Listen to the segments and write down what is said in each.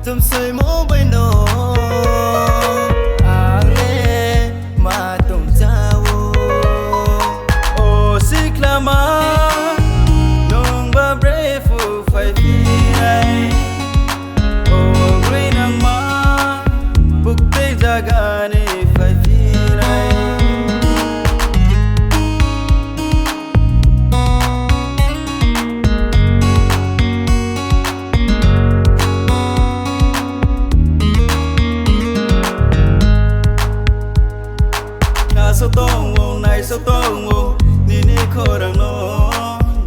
Tâm say mố bay nổ Ang lê mà tổng trao Ô xích là má Nông bà brave phụ phải phi này Ô người nàng má Bục tê ra gà này phải phi này Sao tông vô này sao tông vô Nì nì khô đằng nó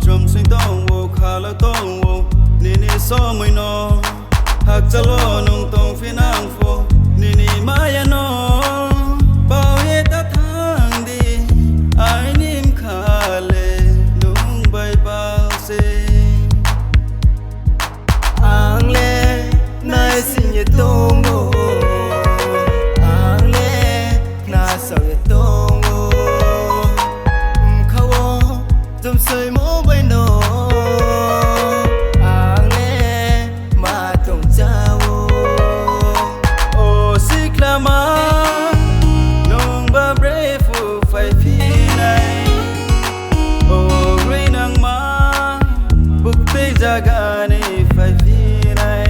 Trông xuyên tông vô khá là tông vô Nì nì so mùi nó Hạc cha lô nông tông phía nàng phô Nì nì má ya nó Bao yê ta thang đi Ai nìm khá lê Nung bay bao xê Ang lê Nai xin nhé tông vô Ang lê Na sao yê tông Tâm say mố bay nổ Ang lê mà tổng trao Ô xích là má Nông bà brave phụ phải phi này Ô người nàng má Bục tê ra gà này phải phi này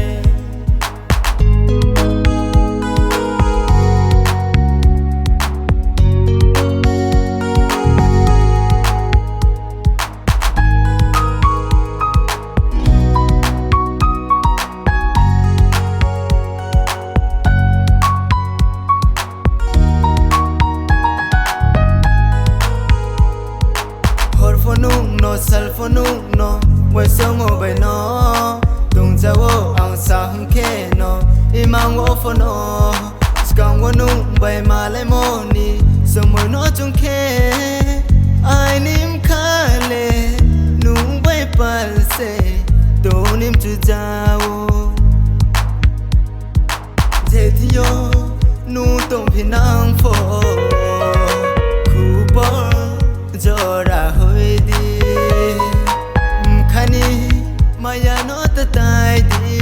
Sal phô nung no Quay sông ngô bay no Tung cha wo ang sa hung khe no Imang wo phô no Skang wo nung bay ma lai mo ni Sông môi no chung khe Ai nim khá lê Nung bay pal se Tô nim chu cha wo Thế thì yo Nu tông phi nang phô Khu bó Cho ra hơi đi Khani Maya no ta tai di